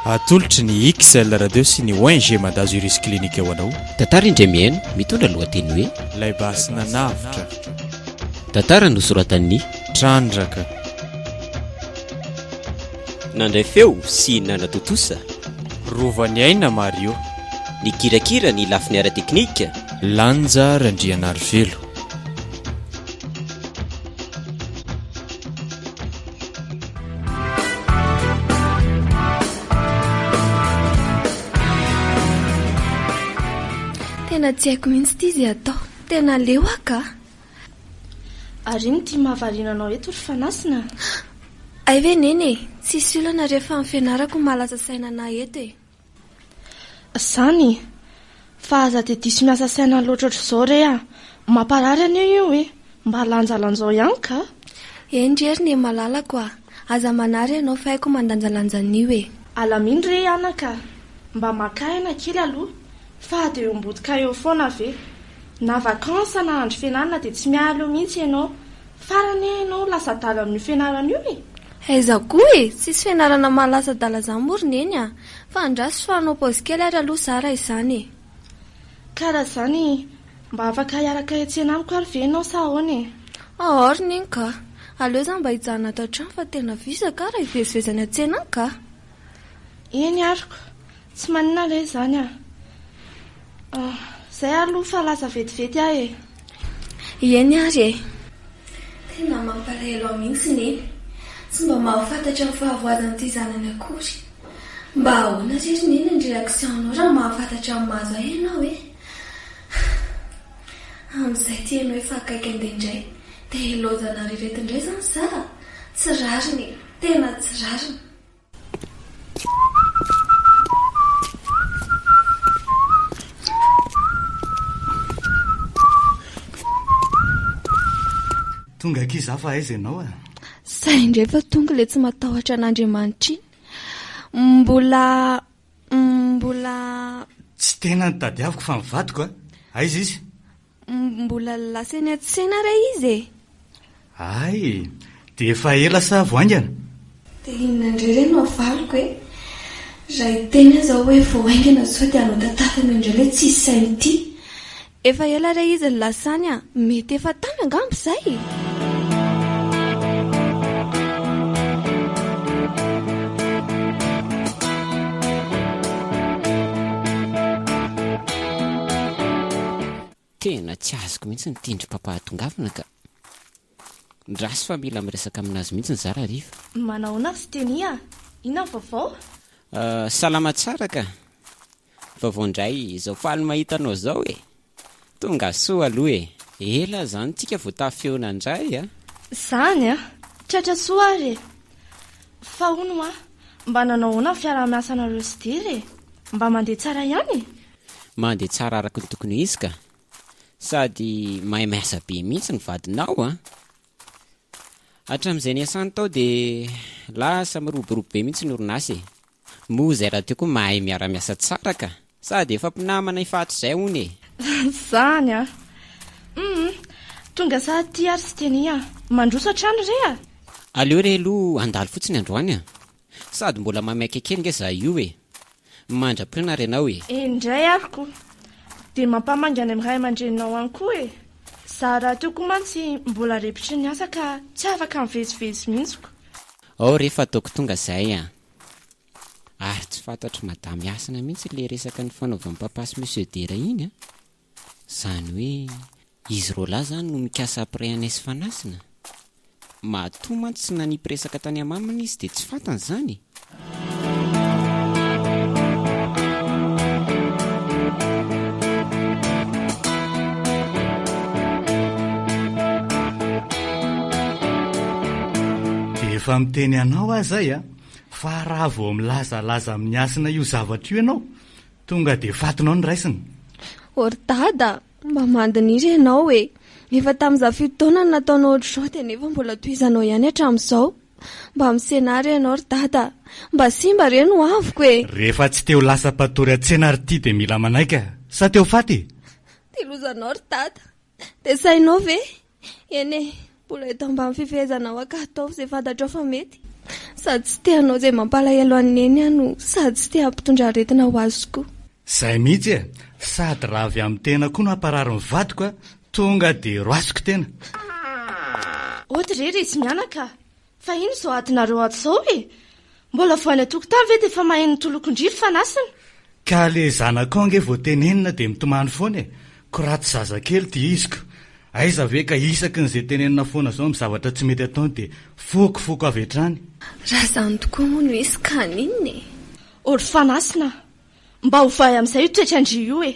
atolotry ny XL radio sy ny ONG madazo irisy klinika eo anao. Tantara indray mihaino mitondra lohateny hoe lay basina navitra. Tantara nosoratan'ny Trandraka. nandray feo sy nanatotosa Rovan'ny aina Mario. ny kirakira ny lafiny ara-teknika Lanja Randrianarivelo. Tena tsy haiko mihitsy ity izay atao. Tena lewaka. Ary ny tia mahavarinanao eto ry fanasina. Ay ve nene, sisy olana rehefa amin'ny fianarako malaza saina na eto e. Sany, fa aza dia diso miasa saina loatratra izao re a. Mamparary anio io e. Mba lanjalanjao ihany ka. Endrery ny malalako a. Aza manary ianao fa haiko mandanjalanja anio e. Alaminy re anaka. Mba makaina kely aloha. Fa dia eo ambodika eo foana ve. Na vakansa na andro fianarana dia tsy mialo mihitsy ianao. Farany ianao lasa dala amin'ny fianarana io e. Aiza koa e, sisy fianarana malasa dala zamorina eny a. Fa andraso fa anao paozy kely ary aloha zara izany e. Karaha zany, mba afaka hiaraka etsena amiko ary ve ianao sa ahoana e? Orina iny ka. Aleo zany mba hijanona ato an-trano fa tena visaka raha hivezivezany an-tsena any ka. Eny ariko, tsy manina re zany a. Zay aloha fa lasa vetivety aho e. Eny ary e. Tena mampalahelo mihitsy neny. Tsy mba mahafantatra ny fahavoazan'ity zanany akory. Mba ahoana rery neny ny reaksionao raha mahafantatra amin'ny mahazo ahy ianao e. Amin'izay ty ianao efa akaiky andeha indray. Dia ilozana rereto indray zany za. Tsy rariny, tena tsy rariny. Tonga akiza fa aiza ianao a? Say indray fa tonga le tsy matahotra an'Andriamanitra iny. Mbola Tsy tena nitadiaviko fa mivadiko a. Aiza izy? mbola lasa eny an-tsena ra izy e. Ay, dia efa ela sa voaingana? Dia inona indray re no avaliko e. Raha hiteny aza hoe voaingana sao dia hanao tatafana indray le tsisy sainy ity. Efa ela ra izy ny lasany a. Mety efa tany angambo izay. tena tsy azoko mihitsy ny tindry papahatongavana ka ndrasy fa mila miresaka aminazy mihitsy ny zara riva. Manaona sy teny a. Inona vaovao? Salama tsara ka. Vaovao indray izao faly mahita anao zao e. Tonga soa aloha e. Ela zany tsika vao tafeona indray a. Zany a. Tratra soa ary. Fa hono a. Mba nanaona fiara-miasa nareo sy diry e. Mba mandeha tsara ihany. Mandeha tsara araka ny tokony izy ka. Sady mahay miasa be mihitsy ny vadinao a. Hatramin'izay niasany tao dia lasa miroborobo be mihitsy ny orinasa e. Moa izay raha teo koa mahay miara-miasa tsara ka. Sady efa mpinamana ifatr'izay hono e. Zany a. Tonga sa ty ary sy teny a. Mandroso hatrany re a. Aleo re aloha andalo fotsiny androany a. Sady mbola mamaiky kely nge za io e. Mandra-pirina renao e. Indray ariko. Dia mampamangana amin'ny ray aman-dreninao any koa e. Za raha teo koa mantsy mbola repitry ny asa ka tsy afaka mivezivezy mihitsiko. Ao rehefa ataoko tonga izay a. Ary tsy fantatro madamy asana mihitsy le resaka ny fanaovan'ny papa sy monsieur Dera iny a. Zany hoe izy roalahy zany no mikasa après Agnès Fanasina. Matoa mantsy tsy nanipresaka tany amamana izy dia tsy fantany zany. Efa miteny anao aho zay a. Fa raha vao milazalaza amin'ny asina io zavatra io ianao, tonga dia fatinao ny raisiny. Ory dada, mba mandiniry ianao e. Efa tamin'izaho fito taona no nataonao ohatr'izao dia nefa mbola tohizanao ihany hatramin'izao. Mba misenary ianao ry dada. Mba simba re no aviko e. Rehefa tsy teo lasa patory an-tsena ry ty dia mila manaika. Sa teo faty? Tilozanao ry dada. Dia sainao ve? Eny e, mbola eto ambany fifehezanao aka ataovy izay fantatrao fa mety. Sady tsy teanao izay mampalahelo aneny ano sady tsy te hampitondra aretina ho azy koa. Izay mihitsy e, sady raha avy amin'ny tena koa no hamparary ny vadiko a, tonga dia roasiko tena. Ohatry izy mianaka, fa ino izao atinareo ato izao e? Mbola voany atokotany ve dia efa mahay nitolokon-driry fanasina? Ka le zanako ange vao tenenina dia mitomany foana e, koraty zazakely dia iziko. Aiza ve ka isaky n'izay tenenina foana izao amin'ny zavatra tsy mety ataony dia fokofoko avy hatrany. Raha izany tokoa moa no isy kaninina e. Ory fanasina, mba ho vahy amin'izay io toetrandry io e.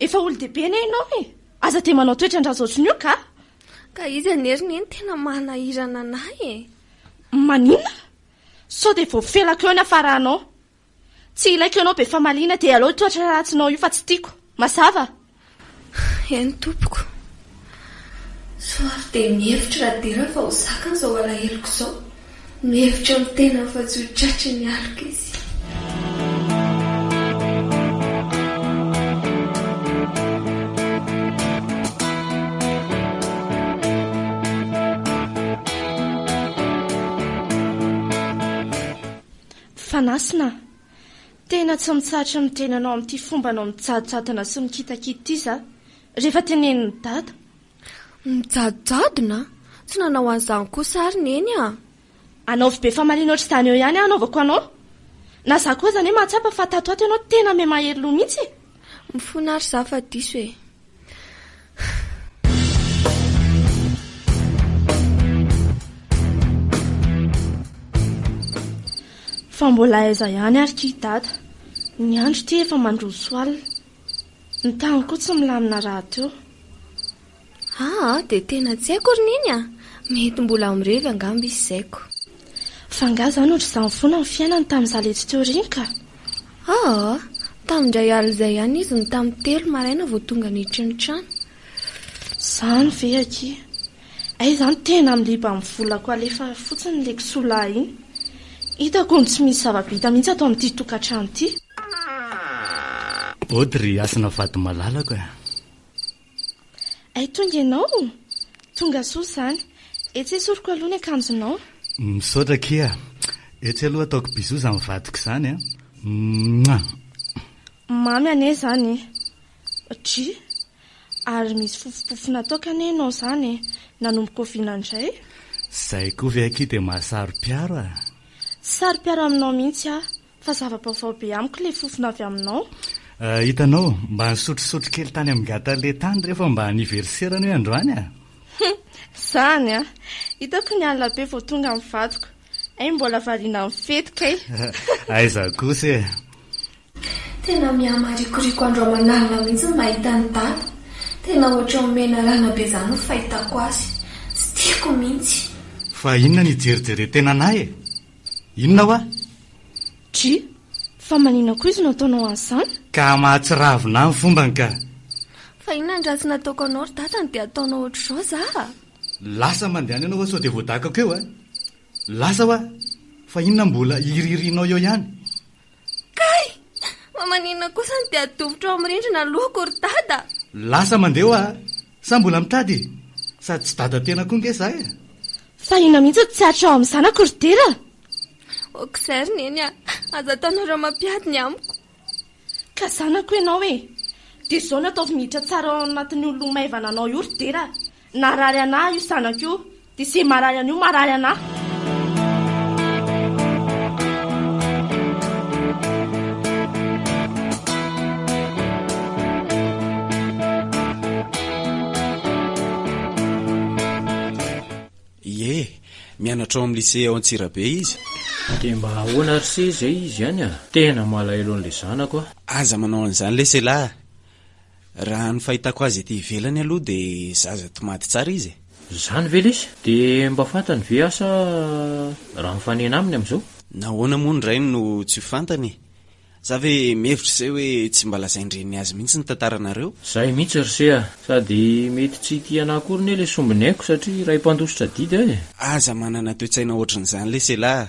Efa olo-dehibe ne ianao e, aza dia manao toetrandra zotriny io ka? Ka izy aneriny eny tena manahirana anahy e. Manina? Sao dia voafelako eo ny afarahanao. Tsy ilaiko ianao be famaliana dia aleo toetra ratsinao io fa tsy tiako. Mazava? Eny tompoko. Soary dia mihevitra raha dira fa ho zakany izao alaheloko izao. Mihevitra amin'ny tena fa tsy ho tratry ny alika izy. Fanasina, tena tsy mitsahatra mitenanao amin'ity fombanao mijadojadona sy mikitakita ity za rehefa tenenin'ny dada. Mijadojadona? Tsy nanao an'izany kosa ary neny a. Anaovy be famaliana ohatr' izany eo ihany anaovako anao. Na za koa zany mahatsapa fa tato ato ianao tena me mahery loha mihitsy. Mifona ary za fa diso e. Fa mbola aiza ihany ary ki dada. Ny andro ty efa mandroso alina. Ny tany koa tsy milamina raha teo. Dia tena tsy haiko ry neny a. Mety mbola mirevy angamba izy zaiko. Fa nga zany ohatr' izany foana ny fiainany tamin'izaho letsy teo riny ka. Tamindray alina izay ihany izy ny tamin'ny 3 maraina vao tonga niditra ny trano. Zany ve aky. Ay zany tena miliba amin'ny volako alefa fotsiny le kisola iny. Hitako ny tsy misy zava-bita mihitsy atao amin'ity tokantrano ity. Audrey, asina vady malalako e. Ay tonga ianao. Tonga soa zany. Etsy esoriko aloha ny akanjonao. Misaotra kia. Etsy aloha ataoko bisou izany vadiko izany a. Mamy ane zany. Dry. Ary misy fofopofona ataokane ianao zany. Nanomboka oviana indray. Izay koa ve aky dia mahasaro-piaro a. Saro-piaro aminao mihitsy a. Fa zava-baovao be amiko le fofona avy aminao. Hitanao, mba nisotrosotro kely tany amin'ny gata le tany rehefa mba aniverserana hoe androany a. Zany a. Hitako ny alina be vao tonga amin'ny vadiko. Ay mbola variana amin'ny fetika e. Aiza kosa e. Tena mihamarikoriko andro aman'alina mihitsy mahita ny dada. Tena ohatry omena rana be izany no fahitako azy. Tsy tiako mihitsy. Fa inona ny jerijery tena anahy e? Inona hoa? Dry, fa manina koa izy no ataonao an'izany? Ka mahatsiravina ny fombany ka. Fa inona ny raha tsy nataoko anao ry dadany dia ataonao ohatr'izao za. Lasa mandehana ianao sao dia voadakako eo a. Lasa hoa, fa inona mbola iririnao eo ihany. Kay! Mamanina kosa ny dia adovitra ao amin'ny rindrina lohako ry dada. Lasa mandeha hoa, sa mbola mitady? Sady tsy dada tena koa nge zahay. Fa inona mihitsy tsy hatra ao amin'ny zanako ry dera? Okizay ry neny a, aza ataonareo mampiady ny amiko. Ka zanako ianao e. Dia izao no ataovy miditra tsara ao anatin'ny olona maivana anao io ry dera. Narary anahy io zanako io, dia izay marary an'io marary anahy. Mianatra ao amin'ny lycée ao Antsirabe izy. Dia mba ahoana ry se izay izy ihany a. Tena malahelo an'ilay zanako a. Aza manao an'izany le selahy. Raha ny fahitako azy ety ivelany aloha dia zaza tomaty tsara izy. Zany ve izy? Dia mba fantany ve asa raha mifanena aminy amin'izao? Nahoana moa ny rainy no tsy fantany. Za ve mihevitra izay hoe tsy mba lazaindreny azy mihitsy ny tantaranareo? Zay mihitsy ry se a. Sady mety tsy tiana akory ny le sombiny haiko satria raha impandositra didy ahy. Aza manana toe-tsaina ohatran'izany le selahy.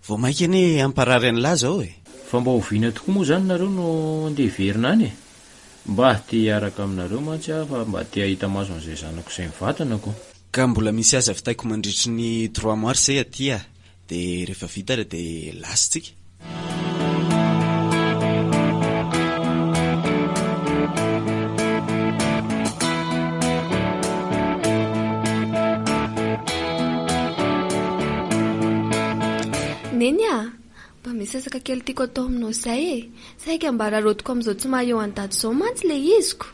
Vao maika ane amparary an'lahy zao e. Fa mba hoviana tokoa moa zany nareo no andeha verina any e. Mba te hiaraka aminareo mantsy aho fa mba te hahita maso an'izay zanako izay mivatanako. Ka mbola misy aza vitaiko mandritry ny 3 mois zay aty a. dia rehefa vita re dia lasitsika. Neny a, mba misasaka kely tiako atao aminao izay e. Saika mba rarotiko amin'izao tsy maha eo an-dady izao mantsy ilay iziko.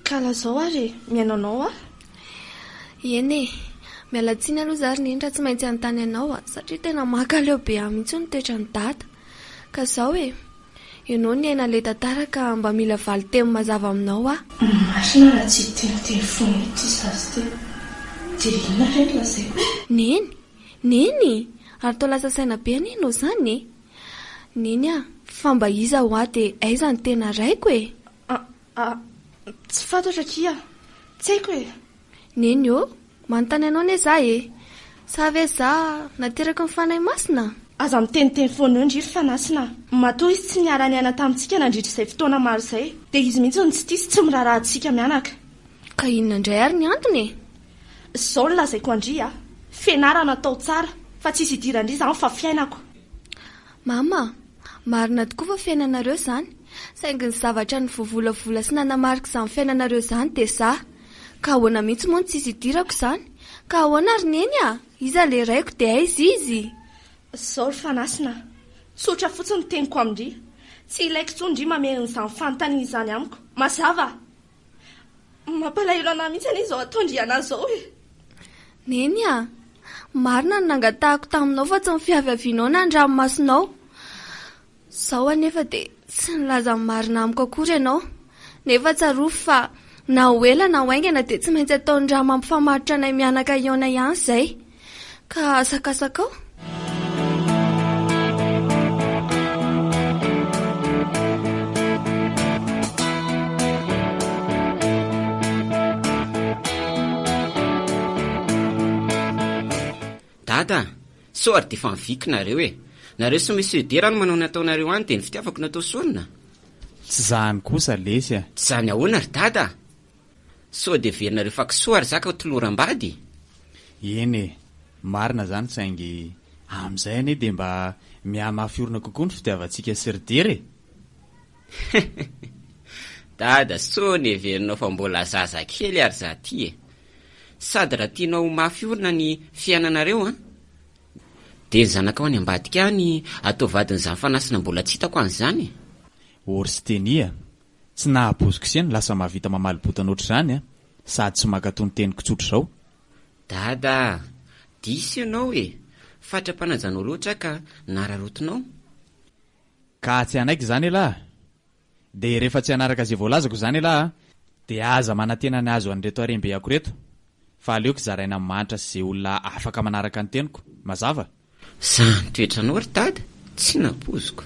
Kala zao ary miainanao a? Eny e, miala tsiny aloha zary nindra tsy maintsy anontany anao a, satria tena makaleo be ahy mihitsy ny toetra ny dada. Ka zao e, ianao ny aina le tantara ka mba mila valy teny mazava aminao a. Masina raha tsy teniteny foana ity zazy ty. Dia inona reny lazaiko? Neny, ary tao lasa saina be anenao zany e. Neny a, fa mba iza ho ahy dia aiza ny tena raiko e. Tsy fantatra kia, tsy haiko e. Neny o, manontany anao ne za e. Sa ve za nateraka ny fanahy masina? Aza miteniteny foana eo ndry fanasina. Matoa izy tsy niara-niaina tamintsika nandritra izay fotoana maro izay. Dia izy mihitsy ny tsy tisy tsy miraharahantsika mianaka. Ka inona indray ary ny antony e? Zao ny lazaiko andry a. Fianarana atao tsara, fa tsisy idirandry izany fa fiainako. Mama, marina tokoa fa fiainanareo izany. Saingy ny zavatra ny voavolavola sy nanamarika izany fiainanareo izany dia za. Ka ahoana mihitsy moa ny tsisy idirako izany? Ka ahoana ary neny a? Iza le raiko dia aiza izy? Zao ry fanasina, tsotra fotsiny teniko amindry. Tsy ilaiko tsondry mamerina izany fanontaniana izany amiko. Mazava. Mampalahelo anahy mihitsy anie izao ataondry anazy zao e. Neny a, marina ny nangatahako taminao fa tsy ny fiaviavinao na ny ranomasinao. Zao anefa dia tsy nilaza marina amiko akory ianao. Nefa tsaroa fa na ho ela na ho aingana dia tsy maintsy ataony raha mampifamaritra anay mianaka iona ihany izay. Ka asakasakao. Dada, so ary dia efa miviky nareo e. Nareo sy misy dera no manao ny ataonareo any dia ny fitiavako natao sorina. Tsy zahany kosa lesy a. Tsy zany ahoana ry dada? So dia verinareo fa kisoa ary zaka toloram-bady. Eny e, marina zany saingy amin'izay anie dia mba mihamafy orina kokoa ny fitiavantsika sy ry dera e. Dada, so ny verinao fa mbola zaza kely ary za ty e. Sady raha tianao mafy orina ny fiainanareo a, dia ny zanakao any ambadika any atao vadin'izany fanasina mbola tsy hitako an'izany. Ory sy tenia, tsy nahaboziko seny lasa mahavita mamalibotana oatra izany a, sady tsy makatony teniko tsotra izao. Dada, diso ianao e, fatra-panajanao loatra ka nararotinao. Ka tsy anaiky izany elahy. Dia rehefa tsy hanaraka izay voalazako izany elahy, dia aza manantena ny azo an'ireto harembe ako reto. Fa aleoko zaraina manitra sy izay olona afaka manaraka ny teniko. Mazava? Zany toetranao ry dada, tsy napoziko.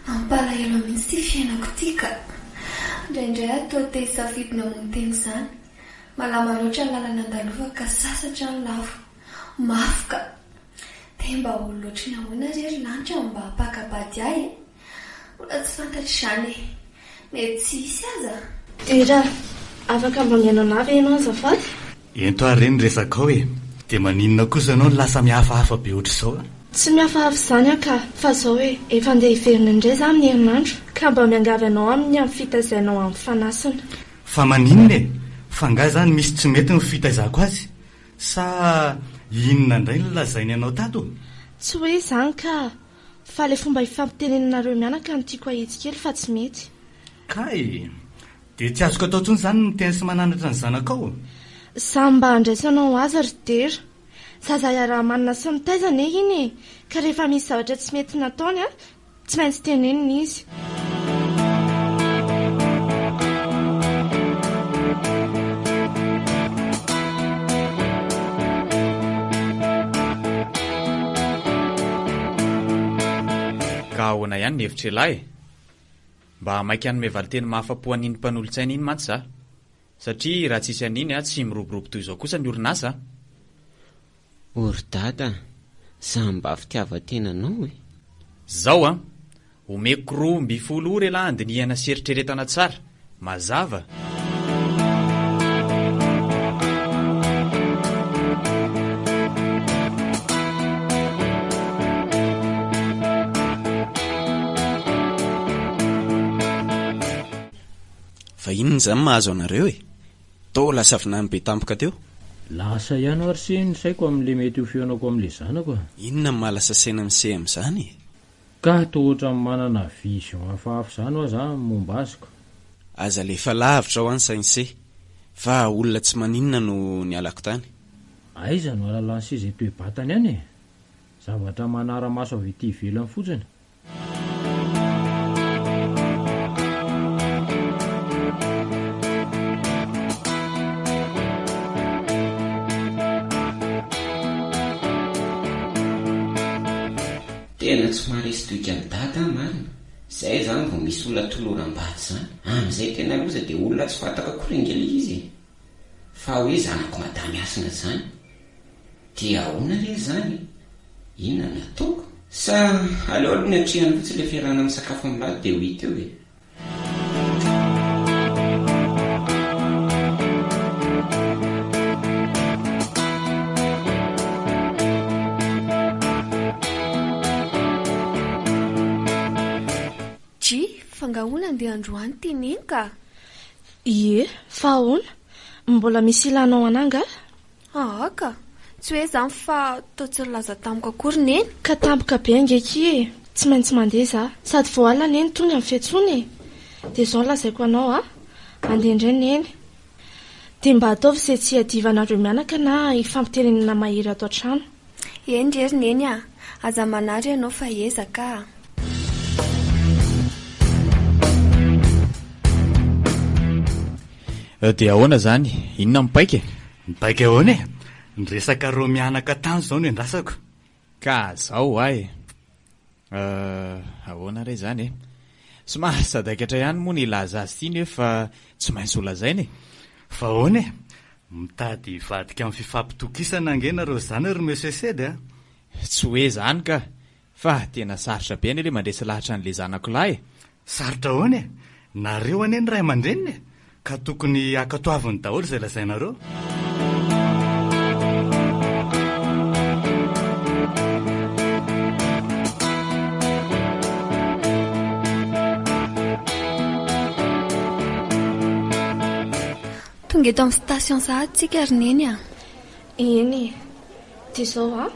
Mampalahelo mihitsy ty fiainako ty ka. Indraindray atao te hisafidina amin'ny teny izany. Malama loatra ny lalana andalova ka sasatra ny lafo. Mafy ka. Dia mba olo loatra ny ahoana rery lanitra mba hapakabady ahy e. Mbola tsy fantatra izany e. Mety tsy hisy aza. Dera, afaka mba miainana avy ianao azafady? Ento ary reny resaka ao e. Dia maninona kosa ianao lasa mihafahafa be oatra izao a? Tsy mihafahafa izany aka, fa zao hoe efa andeha hiverina indray za amin'ny herinandro, ka mba miangavy anao aminy amin'ny fitaizanao amin'ny fanasana. Fa maninona e? Fa nga zany misy tsy mety ny fitaizako azy? Sa inona indray ny lazainy anao tato? Tsy hoe izany ka, fa ilay fomba hifampitenenanareo mianaka no tiako ahitsy fa tsy mety. Kay, dia tsy azoko atao intsony izany miteny sy mananatra ny zanakao? Samy mba handraisanao azy ry dera. Zaza iara-manana sy mitaizana iny e, ka rehefa misy zavatra tsy mety nataony a, tsy maintsy tenenina izy. Ka ahoana ihany ny hevitra elahy? Mba maika hanome valiteny mahafa-po an'iny mpanolo-tsaina iny mantsy za. Satria raha tsisy an'iny a, tsy miroborobo toy izao kosa ny orinasa. Ory dada, Sa mba fitiavan-tenanao e. Zao a omeko 20 ora lahy andiniana seritreretana tsara mazava. Fa inona zany mahazo anareo e? Tao lasa vinany be tampoka teo. Lasa ihany ary sy ny saiko amin'le mety ho fionako amin'le zanako a. Inona ny mahalasa saina miseh amin'izany e? Ka toa ohatra ny manana vision hafahafa izany aho za momba azoko. Aza lefa lavitra ho any sainse, fa olona tsy maninona no nialako tany. Aiza no alalan'ny sy izay toe-batany ihany e. Zavatra manara-maso avy ety ivelany fotsiny. Tena tsy maharesy toika ny dada marina. Zay zany vao misy olona toloram-baty zany. Amin'izay tena loza dia olona tsy fantaka akory ingely izy. Fa hoe zanako madamy asina zany. Dia ahoana re zany? Inona no ataoko? Sa aleo aloha ny atrehany fotsy ilay fiarahana amin'ny sakafo amin'ny dia ho hita eo e. Fangahoana andeha androany teneny ka? Ie, fa ahoana? Mbola misy ilanao ananga? Ka tsy hoe zany fa tao tsy laza tampoka akory neny. Ka tampoka be angeky e. Tsy maintsy mandeha za. Sady vao alina neny tonga amin'ny fiantsony e. Dia izao lazaiko anao andeha indray neny. Dia mba ataovy izay tsy hiadivanareo mianaka na hifampitenenana mahery ato an-trano. Endrery neny a, aza manary ianao fa ezaka. Dia ahoana zany? Inona mipaika? Mipaika ahoana e? Nyresaka reo mianaka tany zao no endrasako. Ka zao ay. Ahoana re zany e? Somary sadakatra ihany moa ny ilaza azy ity nefa tsy maintsy olazaina e. Fa ahoana e? Mitady vadika amin'ny fifampitokisana angena reo zany ry mesesedy a. Tsy hoe zany ka. Fa tena sarotra be any le mandresy lahatra n'le zanako lahy e. Sarotra ahoana e? Nareo ane ny ray aman-dreniny e? Ka tokony akatoaviny daholo izay lazainareo. Tonga eto amin'ny station sahady tsika ry neny a. Eny, dia izao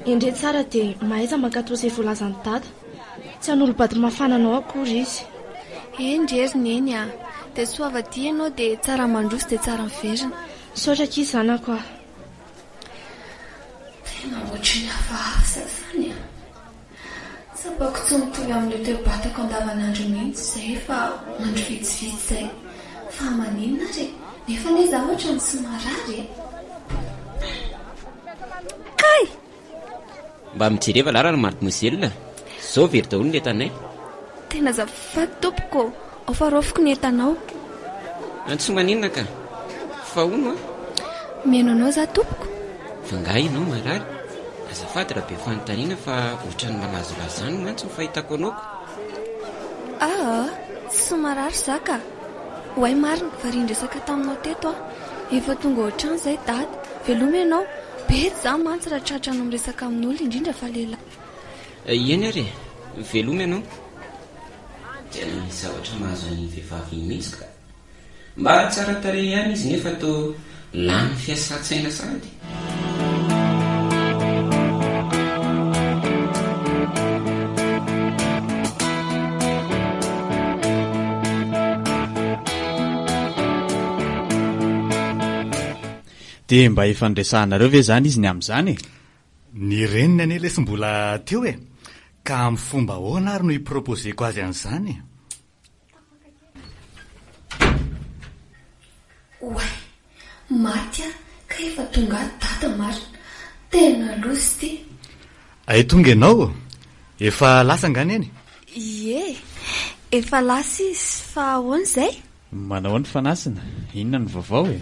indray tsara dia mahaiza mankato izay voalazany dada. Tsy hanolo-bady mafana anao akory izy. Endrery neny a. Dia soavaty ianao dia tsara mandroso dia tsara miverina. Saotra k'i zanako a. Tena ohatry ny hafahafa zany a. Sabako tsy mitovy amin'ilay toe-batako andavanandro mihitsy izay fa mandro vitsivitsy izay. Fa maninona re? Nefa ne za ohatra ny sy marary. Kay! Mba mijereva lara ny mademoiselle. Zao very daholo ny entanay. Tena azafady tompoko. Ao fa rofoko ny entanao. Tsy maninona ka. Fa hono Meno anao za tompoko. Fa nga ianao marary. Azafady raha be fanontaniana fa ohatran'ny malazolazany mantsy ny fahitako anao. Tsy marary za ka. Hoay marina varindresaka taminao teto efa tonga ohatrany izay dada. Veloma ianao. Bety za mantsy raha tratranao miresaka amin'olona indrindra fa lehilahy. Eny ary veloma ianao. Tena misy zavatra mahazo any vehivavy mihitsy ka. Mba tsara tarehy ihany izy nefa toa lany fiasan-tsaina sady. Dia mba ifandresahanareo ve zany izy ny amin'izany e? Ny reniny ane lesy mbola teo e. Ka amin'ny fomba ahoana ary no hiproposeko azy an'izany? Oay, maty a, ka efa tonga dada marina. Tena lozy ty. Ay tonga ianao? Efa lasa angany eny? Ie, efa lasa izy fa ahoana izay? Manao ny fanasina. Inona ny vaovao e?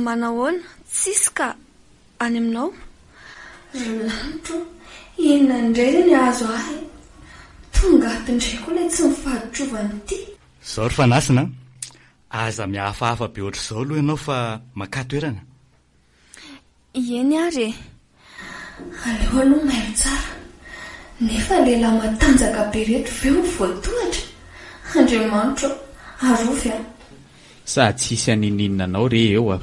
Manahoana? Tsisy ka any aminao? Lanitro, inona indray re ny azo ahy? Tonga atindray koa ilay tsy mifahadiovany ity. Zao ry fanasina, aza mihafahafa be ohatr'izao aloha ianao fa maka-toerana. Eny ary e, aleo aloha mailo tsara, nefa lehilahy matanjaka be reto veo voatohatra. Andriamanitro, arovy a. Sa tsisy anininanao re eo a,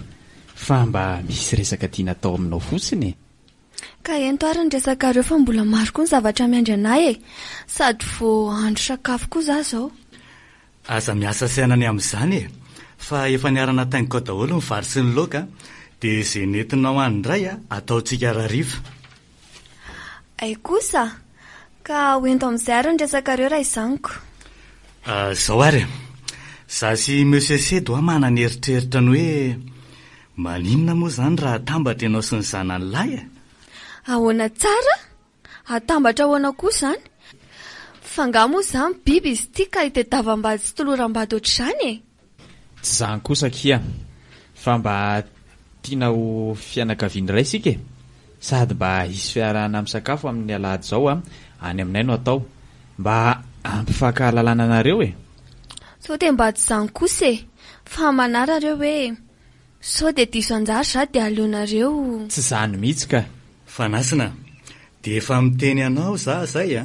fa mba misy resaka tiana atao aminao fotsiny. Ka ento ary ny resakareo fa mbola maro koa ny zavatra miandry anay e, sady vo andro sakafo koa za zao. Aza miasa sainany amin'izany e, fa efa niarana taingiko daholo ny vary sy ny laoka, dia izay nentinao andray a ataontsika rariva. Ay kosa, ka hoento amin'izay ary ny resakareo raha izaniko. Zao ary, za sy Monsieur C doa manana eritreritra ny hoe maninona moa zany raha atambatra ianao sy ny zanany lahy e? Ahoana tsara? Atambatra ahoana koa zany? Fa nga moa zany biby izy ity ka itadiavam-bady sy toloram-bady ohatr'izany e? Tsy zany kosa kia, fa mba tiana ho fianakaviana iray isika e, sady mba hisy fiarahana amin'ny sakafo amin'ny alahady zao a, any aminay no atao, mba ampifankahalalana anareo e. Sao dia mba tsy zany kosa e, fa manarareo hoe sao dia diso anjara za dia aleonareo. Tsy zany mihitsy ka. Fanasina, dia efa miteny anao za zay a,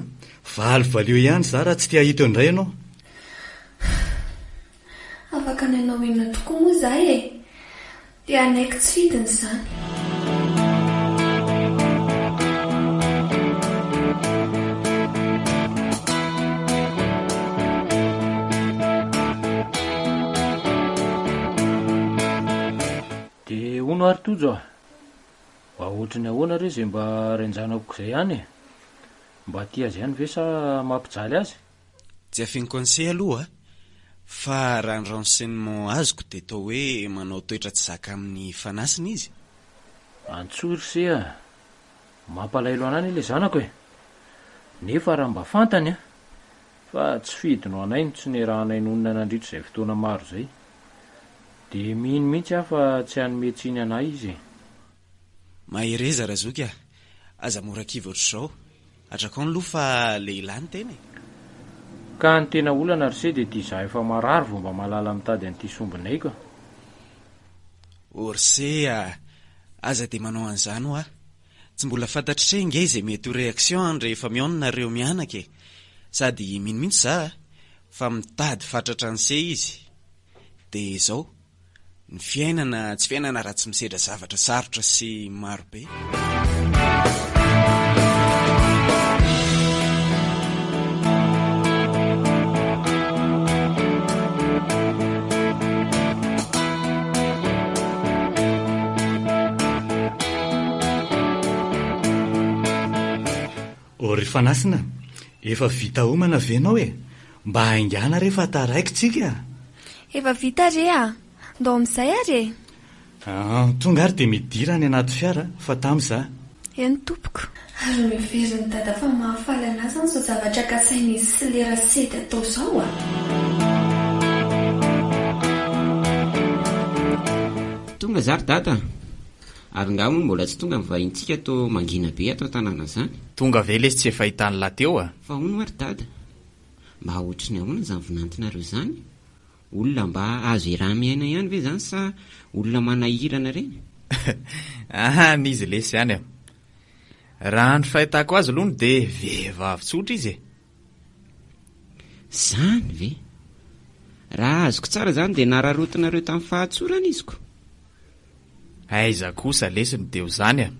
valio ihany za raha tsy tia hita indray ianao. Afaka nanao inona tokoa moa za e, dia anaiko tsy fidiny zany. Dia hono ary tojo a, mba ohatrany ahoana re izay mba renjanako izay ihany e, mba tia azy ihany ve sa mampijaly azy? Tsy afiany conseil aloha fa raha ny renseignement azoko dia tao hoe manao toetra tsy zaka amin'ny fanasina izy. Antsory se a, mampalailo anany ilay zanako e, nefa raha mba fantany a, fa tsy fidino anay no tsy nerahanay nonina nandritra izay fotoana maro izay, dia mino mihitsy aho fa tsy hanometsiny anay izy. Mahereza raha zoky a, aza mora-kiva ohatr'izao, atrakao ny loha fa lehilahy ny tena e. Ka ny tena olana ry se dia tia za efa marary vao mba mahalala mitady an'ity sombinay ka. Orse a, aza dia manao an'izany ho a, tsy mbola fantatry inge izay mety ho réaction rehefa mionareo mianaka e, sady mino mihitsy za fa mitady fatratra ny se izy. Dia izao, ny fiainana tsy fiainana raha tsy misedra zavatra sarotra sy marobe. Ry fanasina, efa vita homana venao e, mba haingana rehefa taraikitsika. Efa vita re a, ndao amin'izay ary e. Tonga ary dia midira ny anaty fiara fa tamin'iza. Eny tompoko, ary miveriny dada fa mahafaly anazy ny so zavatra kasain'izy sy lera sedy atao zao a. Tonga zary dada, ary nga moa mbola tsy tonga mivahintsika to mangina be atao tanàna zany. Tonga ve lesy tsy efa hitany lateo a? Fa hono ary dada, mba ohatriny ahoana zany vinantinareo zany? Olona mba azo iraha-miaina ihany ve zany sa olona manahirana reny? N'izy lesy ihany a. Raha ny fahitako azy aloha dia vehivavy tsotra izy e. Zany ve? Raha azoko tsara zany dia nararotinareo tamin'ny fahatsorana iziko. Aiza kosa lesiny dia ho zany a.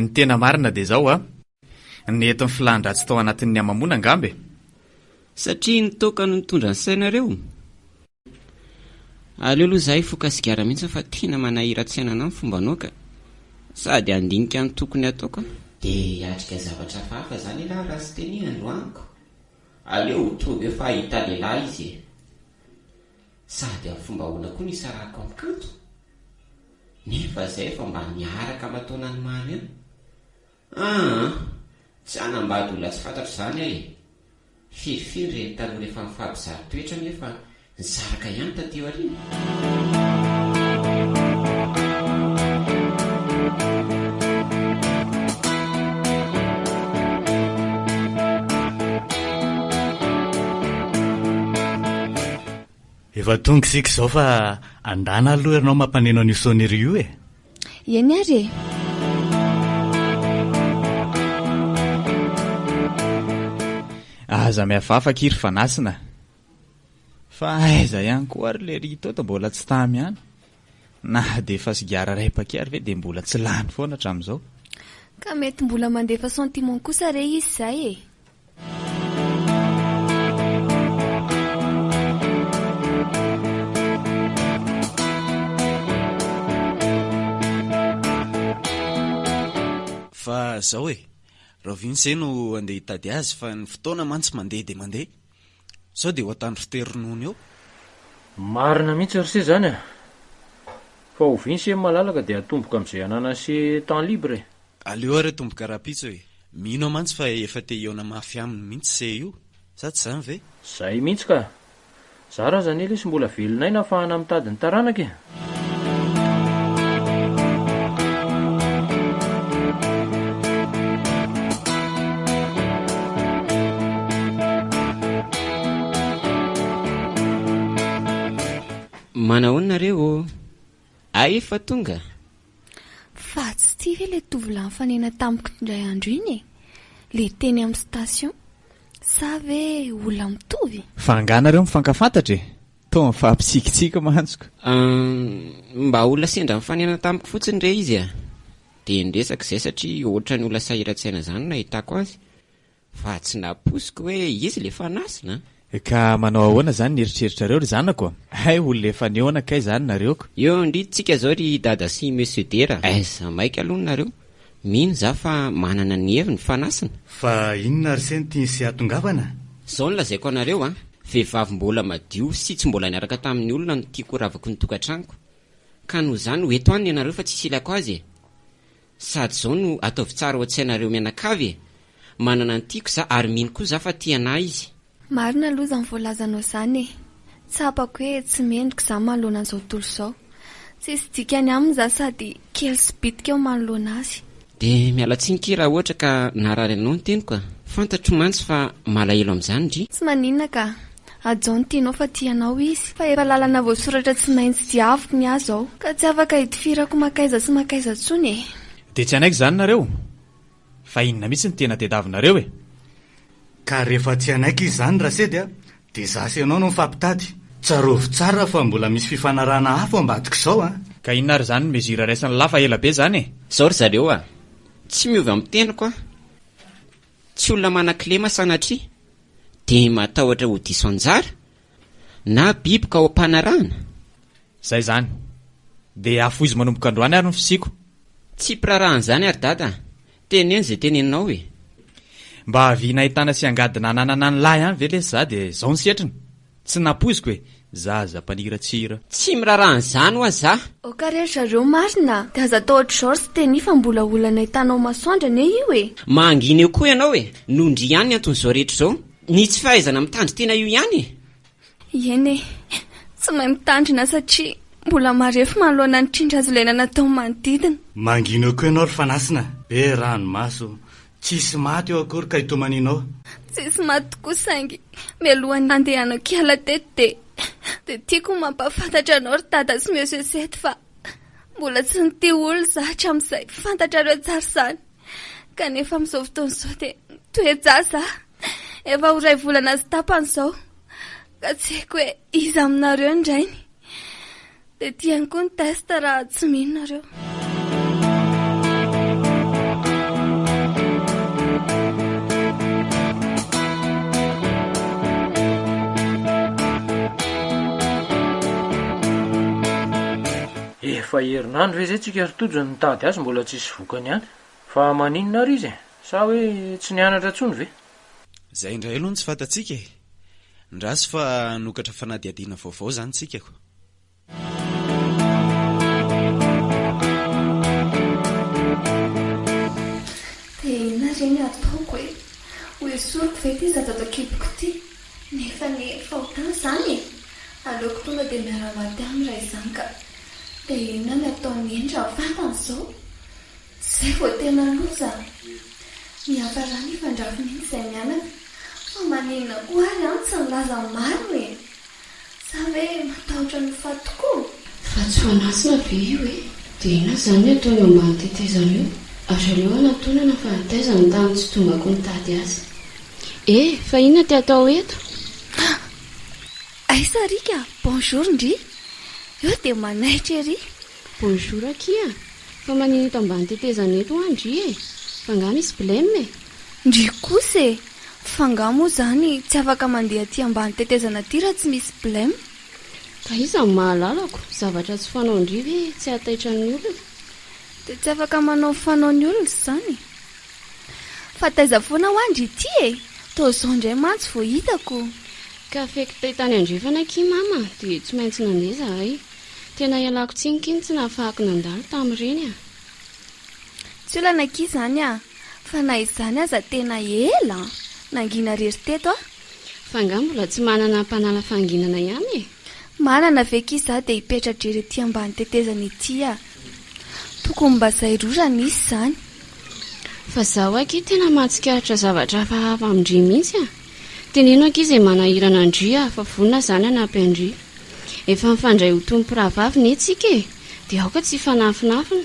Ny tena marina dia zao a, ny etin'ny filandra tsy tao anatin'ny amamona angambe. Satria nitoka no nitondra ny sainareo. Aleo aloha zahay fokasigara mihitsy fa tena manahira-tsaina anao ny fomba noka, sady andinika ny tokony ataoko. Dia atrika zavatra fahafa zany ilahy raha sy teny androaniko. Aleo tonga efa hita lehilahy izy e. Sady amin'ny fomba hoana koa ny sarako amin'ny kanto. Nefa zay efa mba miaraka mataona ny mamy eo. Tsy anambady olona tsy fantatro zany ahy. Firifiry re taloha rehefa mifampizaly toetra nefa nisaraka ihany tateo ariana. efa tonga sika izao fa andana aloha ianao mampaneno an'io sonnerie io e. Eny ary aza mihafafa kiry fanasina fa aiza ihany koa ary le rito eto mbola tsy tamy ihany na dia efa sigara ray pakary ve dia mbola tsy lany foana hatramin'izao ka mety mbola mandefa sentiment kosa re izy izay e. fa zao e raha viny izay no andeha hitady azy fa ny fotoana mantsy mandeha dia mandeha sao dia ho atany fiterinony eo. marina mihitsy ry se zany a fa ho vinsy e malalaka dia atomboka amin'izay anana sy temps libre aleo ary tomboka raha-pitso e mino mantsy fa efa te iona mafy aminy mihitsy se io sa tsy zany ve zay mihitsy ka za raha zany ilay sy mbola velonay na afahana mitady ny taranaka e. manahoanareo efa tonga fa tsy tia ve le tovolahy fanena tamiko indray andro iny e le teny amin'ny station sa ve olona mitovy fa anganareo mifankafantatra e to mifampitsikitsiaka mantsiko mba olona sendra mifanena tamiko fotsiny re izy a dia ndresaka izay satria ohatra ny olona sahiran-tsaina zany nahitako azy fa tsy naposiko hoe izy le fanasina ka manao ahoana zany nieritreritrareo ry zanako hay olona efa nehoana kay zany nareoko eo ndritsika zao ry dada sy monsieur dera aiza maika aloha nareo mino za fa manana ny heviny fanasina fa inona ry seny tia sy atongavana zao ny lazaiko anareo a vehivavy mbola madio sy tsy mbola niaraka tamin'ny olona no tiako ravako ny tokantranoko ka noho zany ho eto any ianareo fa tsisy ilako azy e sady zao no ataovy tsara ho an-tsainareo mianakavy e manana ny tiako za ary mino koa za fa tiana izy marina aloha zany voalazanao zany e tsapako hoe tsy mendrika za manoloana an'izao tolo izao tsisy dikany aminy za sady kely sy bitika eo manoloana azy dia mialatsinika raha ohatra ka narary anao ny teniko a fantatro mantsy fa malahelo amin'izany ndry tsy maninona ka ajao ny tianao fa tianao izy fa efa lalana voasoratra tsy maintsy diaviko ny azy ao ka tsy afaka hitifirako makaiza sy makaiza tsony e dia tsy anaiky zany nareo fa inona mihitsy ny tena tediavinareo e ka rehefa tsy anaiky izy zany raha sedy a dia za sy ianao no mifampitady tsarovy tsara fa mbola misy fifanarana hafa ambadika izao a ka inona ry zany mezira raisany lafa ela be zany e zao ry zareo a tsy miovy amin'ny tenako a tsy olona manan-kilema sanatria dia matahotra ho diso anjara na biboka ao am-panarahana zay zany dia afo izy manomboka androany ary ny fisiko tsy mpirarahan'izany ary dada teneny izay teneninao e mba havina ahitana sy angadina nanana ny lahy any ve lesy za dia zao ny setriny tsy napoziko e zaza-paniratsira tsy mirarahan'izany ho aza okarery zareo marina dia aza tao ohatr'izao ry sy teny fa mbola olana hitanao masoandra ane io e mangina eo koa ianao e nondry ihany ny anton'izao rehetra izao ny tsy fahaizana mitandry tena io ihany e eny e tsy mahay mitandrina satria mbola marefo manoloana ny trindra azy ilaina natao manodidina mangina eo koa ianao ry fanasina be ranomaso tsisy maty eo akory ka hitomaninao tsisy maty koa saingy mialohan'ny andehanao kiala tety dia tiako mampafantatra anao ry dada sy miosesety fa mbola tsy nity olo zatra amin'izay fantatra reo tsara izany kanefa amin'izao fotoan'izao dia toejaza efa ho ray volana azy tapan'izao ka tsy haiko hoe izy aminareo indrainy dia tiany koa ny testa raha tsy mihinonareo efa herinandro ve zay tsika rytojo ny tady azy mbola tsisy vokany ihany fa maninona ary izy e sa hoe tsy nianatra ntsony ve zay indray aloha ny tsy fantatsika e ndrasy fa nokatra fanadiadiana vaovao zany tsikako dia inona reny ataoko e ho esoriko ve ty zadadakiboko ty nefa ny fahotana zany e aleoko tonga dia miara-maty amin'ny ray izany ka dia inona ny ataony endra fantany izao zay vao tena loza miamparany ifandrafiny iny izay mianaka fa maninona koa ary any tsy nilaza maro e Sa hoe matahotra ny fa tokoa. Fa tsy fanasina be io e. Dia ina izany ataony eo ambany tetezana io. Ary aleo anatonana fa ataizany tamin'ny tsy tongako nitady azy. Fa inona ty atao eto? Aisa rika, bonjour ndry. Eo dia manaitra ery. Bonjour akia. Fa manino eto ambany tetezana eto andry e. Fa nga misy blème e. Ndry kosa e. Fa nga moa zany tsy afaka mandeha aty ambany tetezana aty raha tsy misy blème. Ka iza ny mahalalako, zavatra tsy fanao ndry ve tsy ataitra ny olona? Dia tsy afaka manao fanao ny olona zany. Fa taiza foana ho andry ity e. Tao izao indray mantsy vao hitako. Ka feko tay tany andrefana akia mama, dia tsy maintsy nandeha zahay. Tena ialako tsinokiny tsy nahafahako nandalo tamin'ireny a. Tsy olana akia zany a. Fa na izany aza tena ela. Nangina rery teto a. Fa nga mbola tsy manana mpanala fanginana ihany e. Manana veka iza dia hipetratra iry ety ambany tetezana ity a. Tokony mba izay roa raha nisy izany. Fa zaho akia tena mahatsikaritra zavatra hafahafa amindry mihitsy a. Teneno akia izay manahirana andry a, fa vonona izany anampy andry. Efa mifandray ho tompo rahavavy ny etsika e. Dia aoka tsy fanafinafina.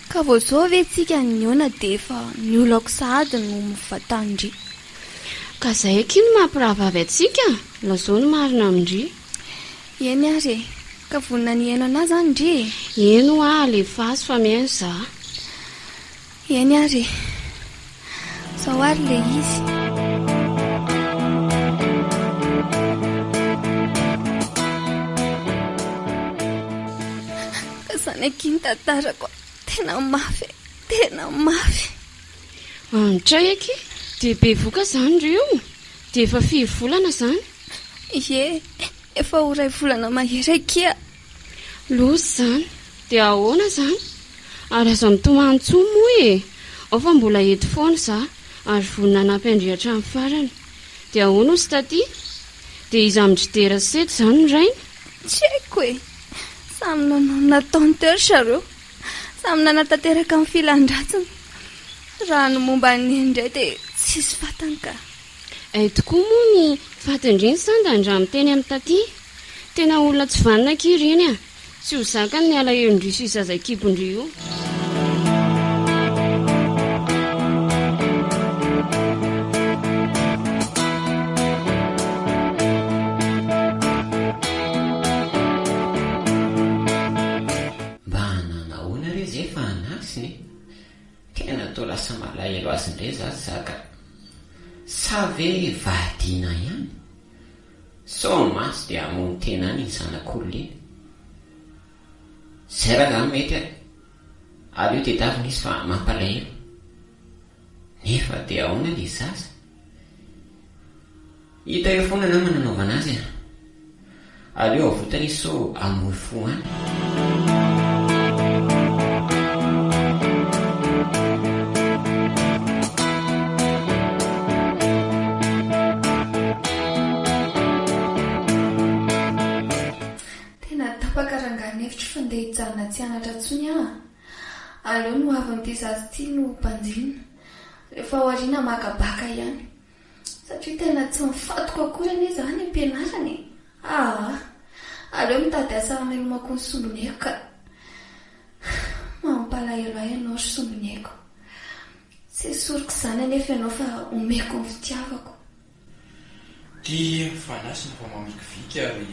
Ka vao zao ve tsika ny ona dia efa ny olako sahady no mivatandry. Ka izay akia no mampirahavavy atsika, lazao no marina amindry. Eny ary e, ka vonina ny heno anazy any ndry e. Eno a, alefaso fa mihaino za. Eny ary e, zao ary le izy. Ka zany akia ny tantarako, tena mafy, tena mafy. Antray akia, dia be voka izany reo, dia efa 5 volana izany. Ie, efa ho 2 volana mahery akia. Lozy izany, dia ahoana izany? Ary aza mitomany tsoa moa e. Ao fa mbola eto foana za, ary vonina nampandrihatra amin'ny farany. Dia ahoana ozy taty? Dia iza midridera seto izany ny rainy? Tsy haiko e. Samy nanao nataony teo zareo. Samy nanatanteraka amin'ny filan-dratsiny. Raha ny momba ny indray dia tsisy fatany ka. Tokoa moa ny fatindreny sandandra amin'ny teny amin'ny taty. Tena olona tsy vanina akia ireny a. Tsy ho zakany ny ala eo-ndry sy zazakipondry io. Mba nanahoana re zay fa anasiny. Tena to lasa malahelo azy indray za zaka. Sa ve vadina ihany? So masy dia hamono tena ny zanak'olona iny. Zay raha mety a. Aleo dia davina izy fa mampalahelo. Nefa dia ahoana ilay zaza? Hita eo foana nama nanaovana azy a. Aleo avotana izy so amoy fo any. Pakarangany hevitra fandeha hijanona tsy anatra tsony a. Aleo no avin'ity zazy ity no mpanjina. Rehefa aoriana makabaka ihany. Satria tena tsy mifatoka akory anie izany ampianarany. Aleo mitady asa amelomako ny sombineko ka. Mampalahelo ahy ianao ry sombineko. Tsy soriko izany anefa ianao fa omeko ny fitiavako. Ty fanasina fa mamikivika ary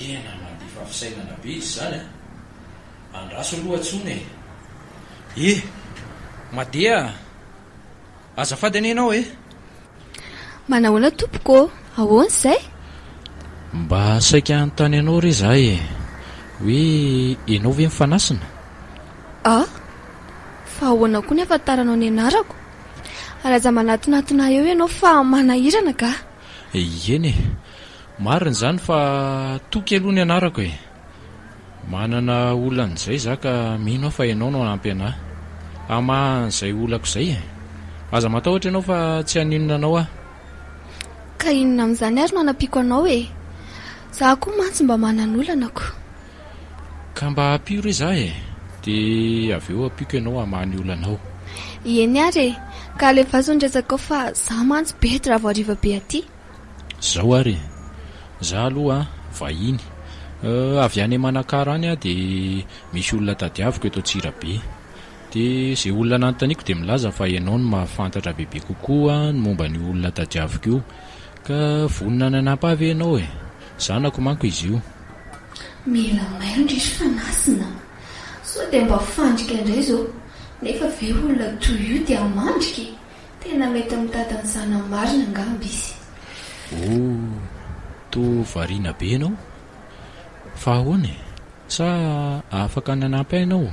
tena mandefa fisainana be izy zany a. Andraso aloha tsony e. Madea azafady anie ianao e. Manahoana tompoko? Ahoana izay? Mba saika anontany ianao re zahay e. Hoe ianao ve mifanasina? Fa ahoana koa ny afantaranao ny anarako? Ary aza manatonatona eo ianao fa manahirana ka? Eny e. Marina izany fa toky aloha ny anarako e. Manana olan'izay za ka mino aho fa ianao no anampy anahy amahan'izay olako izay e. Aza matahotra ianao fa tsy haninona anao aho. Ka inona amin'izany ary no anampiko anao e. Za koa mantsy mba manan'olanako. Ka mba hampio re za e. Dia avy eo hampiko ianao hamahany olanao. Eny ary e. Ka alefazo ndrasako fa za mantsy bety raha vao ariva be aty. Zao ary. Za aloha vahiny avy any manakara any a dia misy olona tadiaviko eto Tsirabe. Dia izay olona nanontaniako dia milaza fa ianao no mahafantatra bebe kokoa ny momba ny olona tadiaviko io, ka vonina nanampy avy ianao e. Zanako manko izy io. Mila mailo ndrisy fanasina so dia mba fandrika indray zao, nefa ve olona toy io dia mandrika, tena mety mitady ny zana marina angamba izy. To variana be ianao fa ahoana e, sa afaka nanampy ianao?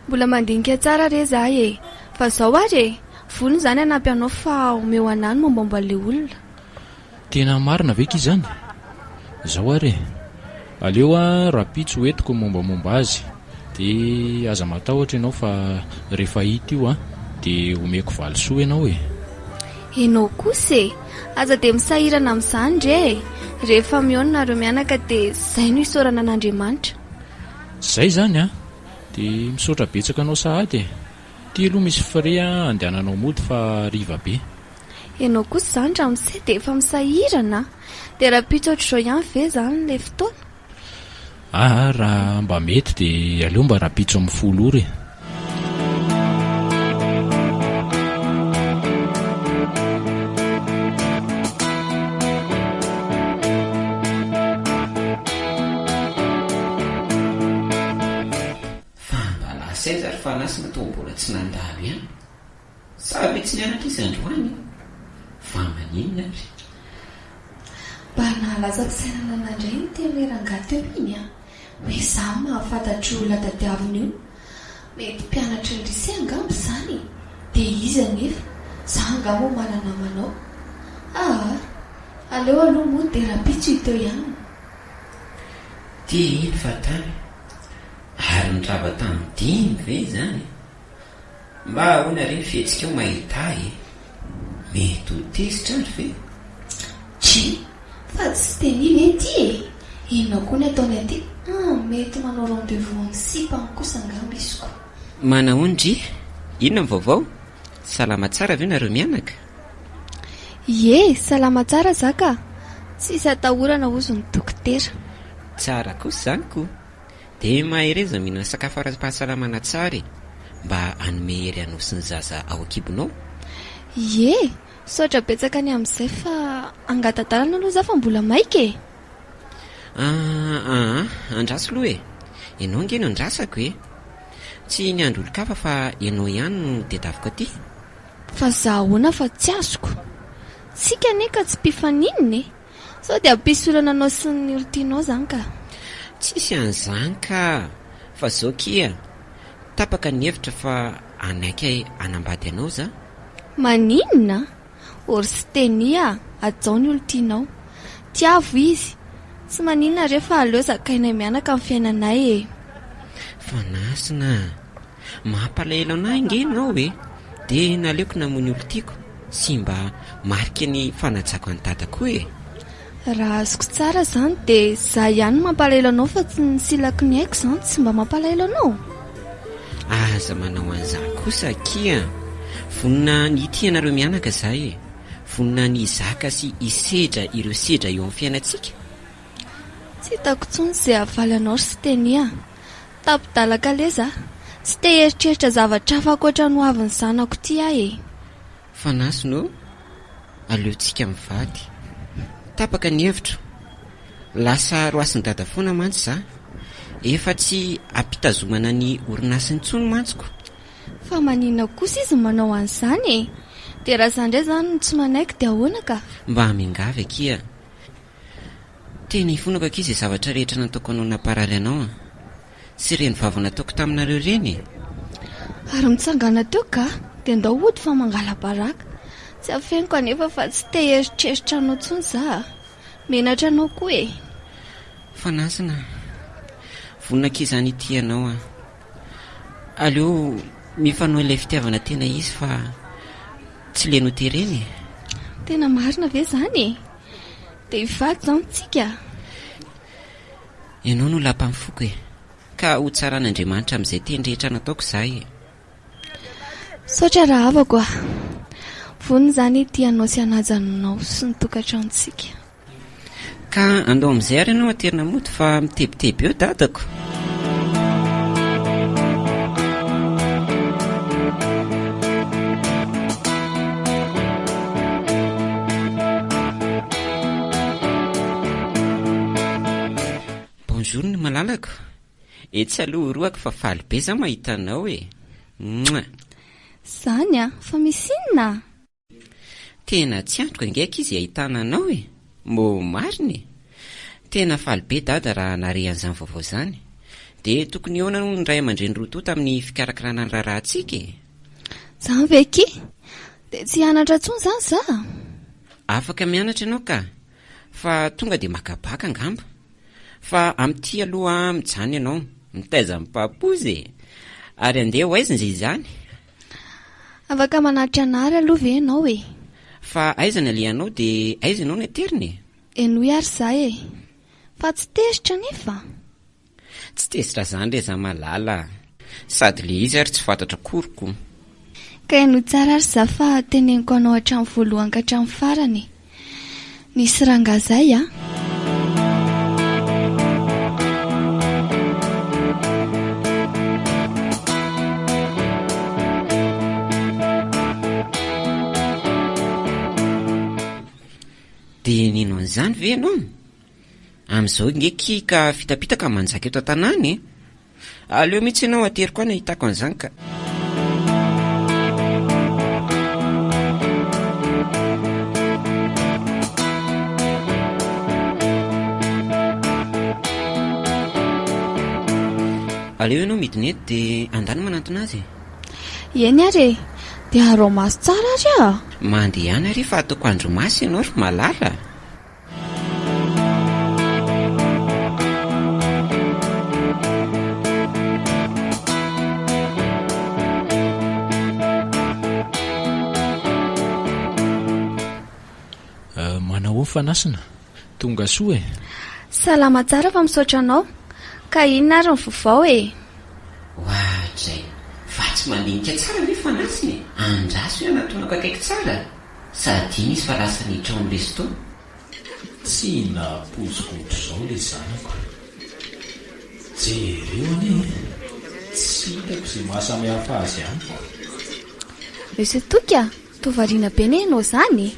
Mbola mandinika tsara re zaho e, fa zao ary e, volony izany hanampy anao fa omeo anany mombamomba le olona. Tena marina ve ky izany? Zao ary e, aleo a rapitso hoentiko mombamomba azy, dia aza matahotra ianao fa rehefa hita io a dia omeko valisoa ianao e. Ianao kosa e, aza dia misahirana amin'izany re, rehefa mionina nareo mianaka dia izay no isaorana an'Andriamanitra. Zay zany a, dia misaotra betsaka anao sahady e. Tia aloha misy frais andehananao mody fa riva be. Ianao kosa izany raha misay dia efa misahirana, dia rapitso ohatr'izao ihany ve izany le fotoana? Raha mba mety dia aleo mba rapitso amin'ny folo ora e. Sezar fanasina to mbola tsy nandalo ihany, sabe tsy nianatra izy androany fa maninona ary. Mba nahalaza fisainana an'andray ny tenerangato eo iny a, hoe izaho mahafantatry olona tadiavina io, mety mpianatra lycée angamba izany, dia izy anefa izaho angamba ho manana manao. Aleo aloha moa dia rapitso hita eo ihany. Dia iny fatany ary nitrava tamin'ny dimy ve izany, mba ahoana reny fihetsika eo mahita e, mety ho tesitra ary ve? Tsy, fa tsy teny mety e, inona koa ny ataony aty? Mety manao rendez-vous amin'ny sipany kosa angamba izy koa. Manaondry, inona ny vaovao? Salama tsara ve nareo mianaka? Ie, salama tsara zaka, tsisy atahorana ozy ny dokotera. Tsara kosa izany koa. Dia mahereza mihinana sakafo ara-pahasalamana tsara mba hanome hery anao sy ny zaza ao an-kibonao. Ie, saotra betsaka ny amin'izay fa angatadalana aloha za fa mbola maika e. Andraso aloha e, ianao nge no andrasako e, tsy ny andro olon-kafa fa ianao ihany no tedaviko aty. Fa zahoana fa tsy azoko, tsika neka tsy mpifaninina e, sao dia ampisolana anao sy ny olontianao zany ka. Tsisy an'izany ka, fa zao kia tapaka ny hevitra fa anaiky anambady anao za. Maninona? Orsitenia ajao ny olontianao, tiavo izy, tsy maninona rehefa aleo zakainay mianaka amin'ny fiainanay e. Fanasina, mampalahelo anahy nge ianao e, dia naleoko namony olontiako sy mba marika ny fanajako any dadako e. Raha azoko tsara izany dia za ihany mampalahelo anao fa tsy ny silako ny haiko izany tsy mba mampalahelo anao. Aza manao an'izany kosa kia, vonina nity ianareo mianaka izay e, vonina ny zaka sy isedra ireo sedra eo amin'ny fiainantsika. Tsy hitako intsony izay avaly anao sy tenia, tapidalaka leza, tsy te heritreritra zavatra hafa ankoatra no avin'ny zanako ty ahy e. Fanasino, aleontsika mivady, tapaka ny hevitra, lasa roasin'ny dada foana mantsy za, efa tsy ampitazomana ny orinasin'ny tsony mantsiko. Fa maninona kosa izy manao an'izany e, dia raha izandray izany no tsy manaiky dia ahoana ka? Mba hamingava kia, teny fonako akizy zavatra rehetra nataoko anao naparary anao sy reny vava nataoko taminareo reny. Ary mitsangana teo ka, dia ndao ody fa mangala baraka, tsy afeniko anefa fa tsy te heritreritra anao intsony za, menatra anao koa e. Fanasina, vonina k'izany ity ianao aleo mifanao ilay fitiavana tena izy fa tsy leno tereny. Tena marina ve zany e, dia hivady izany tsika. Ianao no lampanifoko e, ka ho tsaran'Andriamanitra amin'izay teny rehetra nataoko izahay e. Saotra raha havako a, vonina izany ity anao sy hanajannao sy ny tokantranontsika. ka andao amin'izay ary ianao aterina moto fa mitebiteby eo dadako. Bonjour ny malalako. Etsy aloha roako fa faly be za mahita anao e. Zany fa misy inona? Tena tsy antroko ingaika izy ahitana anao e. Mo mariny. Tena faly be dada raha narehan'izany vaovao zany. Dia tokony hoana no ndray aman-dreny roa tamin'ny fikarakarana ny raharantsika e. Zany veky? Dia tsy hianatra intsony zany za. Afaka mianatra ianao ka. Fa tonga dia makabaka angamba. Fa amin'ity aloha mijany ianao, mitaiza mipapozy e. Ary andeha ho aiza nzay izany? Afaka manatitra anary aloha ve ianao e? Fa aiza ny alianao dia aiza ianao ny ateriny? Enoy ary za e. Fa tsy tezitra nefa. Tsy tezitra zany re za malala. Sady le izy ary tsy fantatra koroko. Ka eno tsara ary za fa teneniko anao hatramin'ny voalohany ka hatramin'ny farany. Nisy rangazay a. Dia nino an'izany ve ianao? Amin'izao ngeky ka fitapitaka manjaka eto an-tanàny e. Aleo mihitsy ianao ateriko any ahitako an'izany ka. Aleo ianao midinety dia andany manantona azy. Eny ary dia arao maso tsara ary a. Mandeha ihany ary fa ataoko andro masy ianao ry malala. Manao fanasina tonga soa e. Salama tsara fa misaotra anao. Ka inona ary ny vaovao e? Ohatray, fa tsy mandinika tsara ve fanasiny? Andraso iana tonako akaiky tsara. Sady misy fa lasa niditra ao amin'ny resto. Tsy napozokotra izao le zanako. Jereo anie, tsy hitako izay mahasamihafa azy amiko. Ese toka, tovariana be ne ianao zany.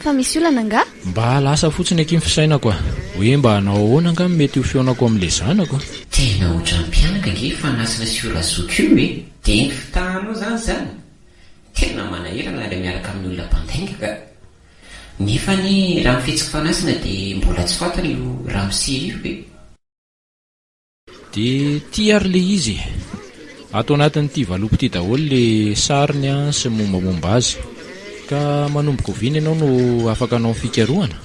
Fa misy olana nga? Mba lasa fotsiny aky ny fisainako a. Hoe mba hanao ahoana nga mety ho feonako amin'le zanako. Tena ohatra ny mpianaka nge fanasina sy olazoky io e. Dia ny fitahanao zany. Tena manahirana ilay miaraka amin'ny olona mpandainga ka. Nefa ny raha mifetsika fanasina dia mbola tsy fantany io raha misy io e. Dia tia ary le izy. Ato anatin'ity valopy ity daholo le sariny a sy mombamomba azy. Ka manomboka oviana ianao no afaka anao fikarohana?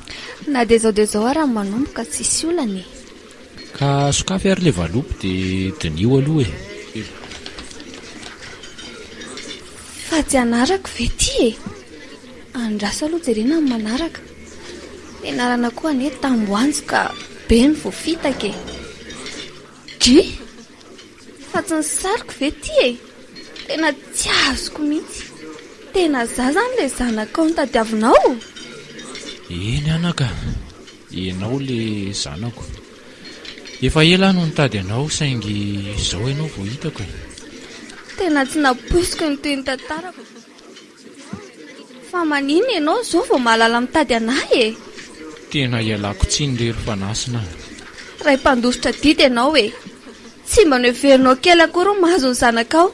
Na dia zao raha manomboka tsisy olany. Ka sokafy ary le valopy dia dinio aloha e. Fa tsy anarako ve ty e? Andraso aloha jerena amin'ny manaraka. Enarana koa ane tamboanjo ka be ny voafitaka e. Dry? Fa tsy ny sariko ve ty e? Tena tsy azoko mihitsy. Tena za zany le zanaka ao nitadiavinao. Eny anaka, ianao le zanako. Efa ela no nitady anao saingy izao ianao vao hitako e. Tena tsy napoisiko ny toy ny tantarako. Fa manino ianao izao vao mahalala mitady anahy e. Tena ialako tsiny le ry fanasina. Ray mpandositra didy ianao e. Tsy mba noeverinao kely akory mahazo ny zanaka ao.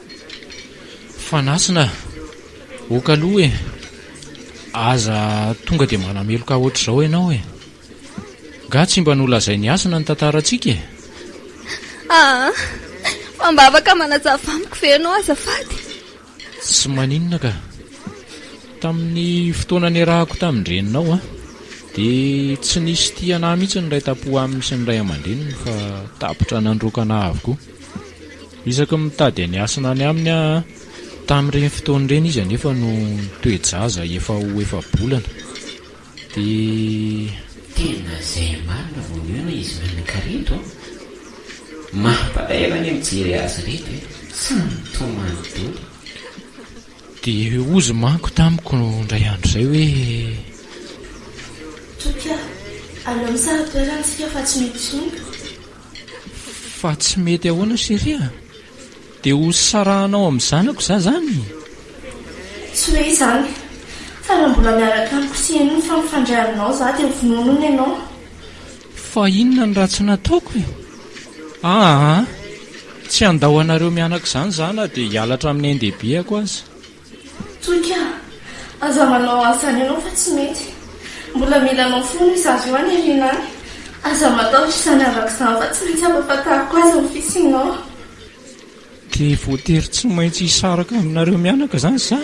Fanasina, oka aloha e. Aza tonga dia manameloka ohatr'izao ianao e. Ga tsy mba nolazay ny asina ny tantarantsika e. Fa mba afaka manazava amiko ve ianao azafady? Tsy maninona ka. Tamin'ny fotoana niarahako tamin-dreninao a, dia tsy nisy tia anahy mihitsy ny ray tampo aminy sy ny ray aman-dreniny fa tapotra nandroka anahy avokoa. Isaky mitady any asina any aminy a, tamin'ireny fotoan'ireny izy anefa no toe-jaza efa ho efa-bolana. Dia tena izay marina voaniona izy manankareto. Mampalahelo any mijery azy reto e. Samy tomanodoly. Dia ozy manko tamiko no indray andro izay hoe Toka, aleo misaratoerantsika fa tsy mety sompa. Fa tsy mety ahoana Seria? Dia ho sarahanao amin'ny zanako za zany. Tsy hoe izany fa raha mbola miaraka amiko sy eny fa mifandray aminao za dia vononona ianao. Fa inona ny ratsy nataoko e? Tsy andao anareo mianaka izany zana dia hialatra amin'ny andehibeako azy. Toika aza manao azany ianao fa tsy mety. Mbola mila anao foana izazy io any arinany. Aza matahotra izany avaka izany fa tsy maintsy ampahafantariko azy ny fisinao. Dia voatery tsy maintsy hisaraka aminareo mianaka izany za.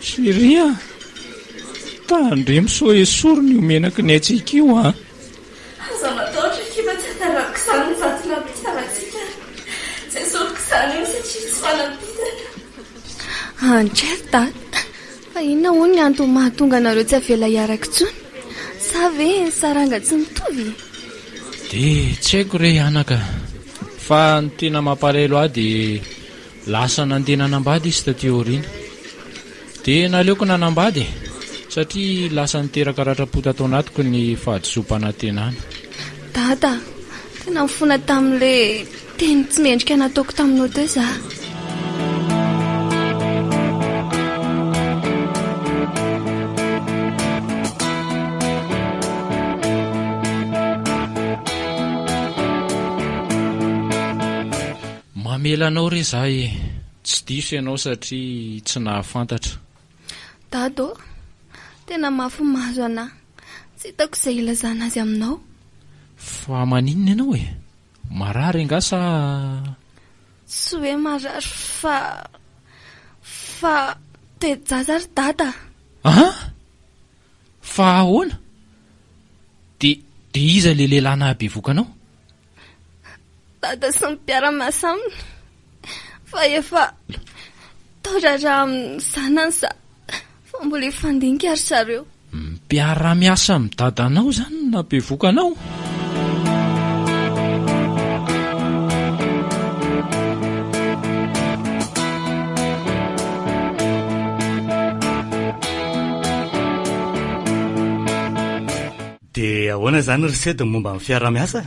Seria, tandremo sao esory ny omenaka ny atsika io a. Aza matahotra kifa tsy hatarako izany ny vatona ampisarantsika. Tsy esoriko izany io satria tsy fanampitana. Andray dada, fa inona hono ny antony mahatonga anareo tsy avela hiaraka intsony? Sa ve ny saranga tsy mitovy? Dia tsy haiko re anaka. Fa ny tena mampalahelo ahy dia lasa nandeha nanambady izy taty aoriana. Dia naleoko nanambady satria lasa niteraka ratra-po tato anatiko ny fahadisom-panantenana. Dada, tena mifona tamin'ilay teny tsy mendrika nataoko taminao teo za. Mamelanao re zahay, tsy diso ianao satria tsy nahafantatra. Dado, tena mafy mahazo anahy. Tsy hitako izay ilazana azy aminao. Fa maninona ianao e? Marary nga sa? Tsy hoe marary fa tejaza ry dada. Fa ahoana? Dia iza le lehilahy nahabevokanao? Dada sy ny mpiara-miasa aminy fa efa taorara amin'ny zanany za fa mbola hifandinika ary zareo. Mpiara-miasa amin'ny dadanao zany nahabevokanao? Dia ahoana zany ry sedy momba amin'ny fiara-miasa?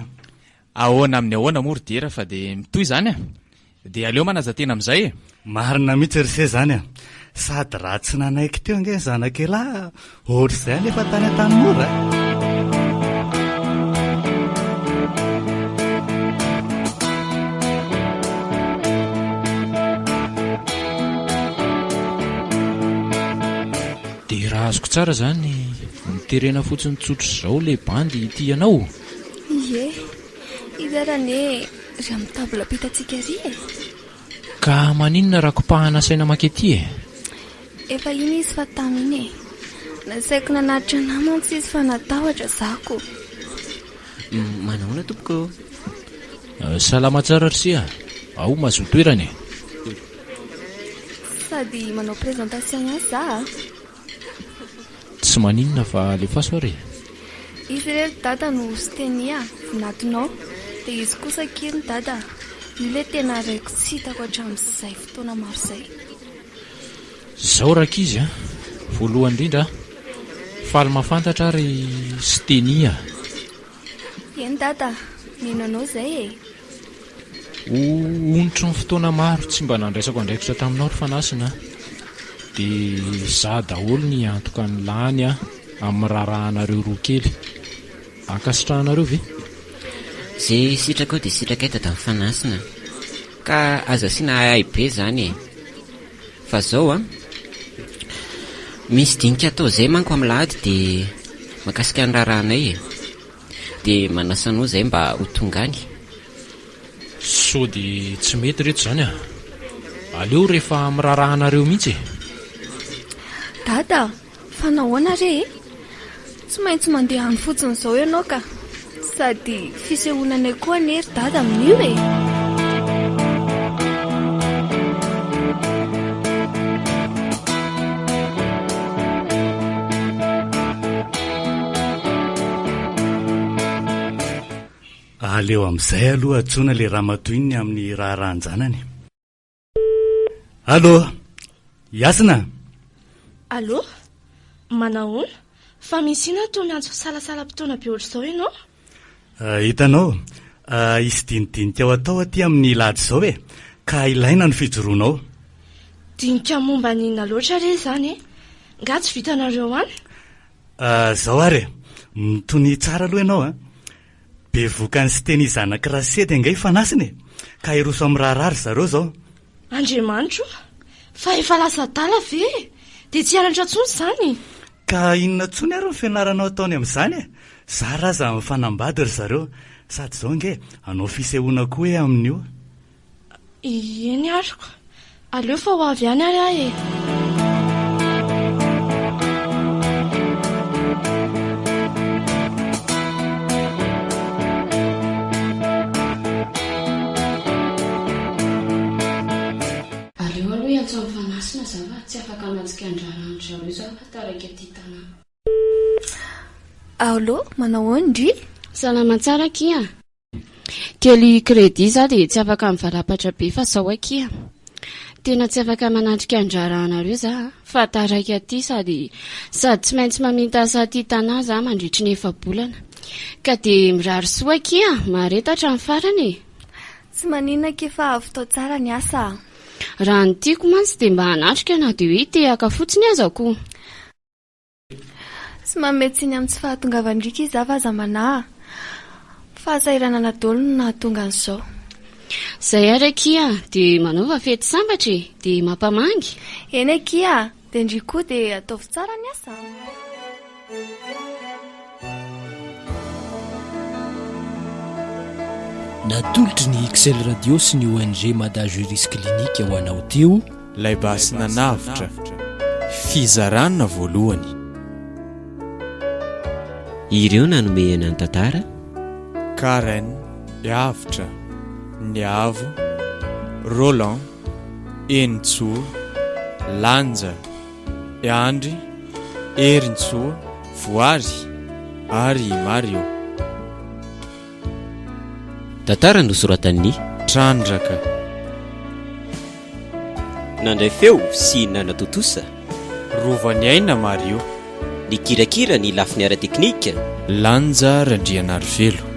Ahoana amin'ny ahoana moa ry dera fa dia mitoy zany a. Dia aleo manazatena amin'izay e. Marina mihitsy ry se zany a. Sady raha tsy nanaiky teo nge zanak'elahy ohatr'izay nefa tany an-tany mora. Dia raha azoko tsara zany miterena fotsiny tsotro izao le bandy ity ianao. Ie, izarane ry amin'ny tabla pitatsika ry e. Ka maninona raha kopahana saina makety e? Efa iny izy fa taminy e. Nasaiko nanatitra namantsy izy fa natahotra zako. Manahoana tompoko? Salama tsara ry sia. Ao mahazo toerana e. Sady manao présentation ihany za. Tsy maninona fa alefaso ary. Izy rery dada no stenia vinatinao. Dia izy kosa kiriny dada. Ile tena raiko tsy hitako hatramin'izay fotoana maro izay. Zao rakizy a. Voalohany indrindra faly mahafantatra ary stenia. Eny dada, nenanao izay e. Onotry ny fotoana maro tsy mba nandraisako andraikitra taminao ry fanasina. Dia za daholo ny antoka ny lany a amin'ny rarahanareo roa kely. Ankasitrahanareo ve? Zay sitraka ao dia sitraka eto da mifanasina. Ka aza asiana aibe zany e. Fa zao a, misy dinika atao zay manko amin'ny lahady dia mahakasika ny rarahanay e. Dia manasanao zay mba ho tongany. So dia tsy mety reto zany a. Aleo rehefa amin'ny rarahanareo mihitsy e. Dada, fa nahoana re e? Tsy maintsy mandeha any fotsiny izao ianao ka. Sady fisehonanay koa nery dada amin'io e. Aleo amin'izay aloha atsoina le ramatoiny amin'ny raharanjanany. Allo, Iasina? Allo, manahoana? fa misy ina to miantso salasala-potoana be oatra izao ianao? Hitanao, isy dinidinika ao atao aty amin'ny ilady izao e, ka ilaina ny fijoroanao. Dinika momba n'inona loatra re izany e? Nga tsy vitanareo any? Zao ary mitony tsara aloha ianao be vokany sy teny zanaka rasety angay fanasiny ka iroso amin'ny raharary zareo zao. Andriamanitro, fa efa lasa dala ve? Dia tsy hianatra tsony izany? Ka inona tsony ary ny fianaranao ataony amin'izany e? Zaraza amin'ny fanambady ry zareo, sady zao nge anao fisehoana koa hoe amin'io. Eny ariko, aleo fa ho avy any ary ahy e. Fanasina zava tsy afaka mantsika andraranitra aloha zao fataraka aty tanàna. Allo, manao ondry? Salama tsara kia. Kely kredi za dia tsy afaka mivarapatra be fa zao akia. Tena tsy afaka manatrika andraranareo za fa taraka aty sady tsy maintsy maminta asa aty tanà za mandritry ny efa-bolana. Ka dia mirary soa kia, maretatra ny farany. Tsy maninona ke fa avy tao tsara ny asa. Raha ny tiako mantsy dia mba hanatrika na dia hoe tehaka fotsiny azako. Tsy mametsiny amin'ny tsy fahatongavandrika izy za fa zamana. Fahasahirana nadolo no nahatonga an'izao. Zay ary kia, dia manaova fety sambatra dia mampamangy. Eny kia, dia indrikoa dia ataovy tsara ny asa. Natolotry ny XL Radio sy ny ONG Mada Juris Clinique ho anao teo laibasina navitra fizarana voalohany. Ireo nanomehana ny tantara Karen, Avitra, Niavo, Roland, Enitso, Lanja, Andry, Erintsô, Voary ary Mario. tantara nosoratan'ny Trandraka. nandray feo sy nanatotosa Rovany aina Mario. ny kirakira ny lafiny ara teknika Lanja Randrianarivelo.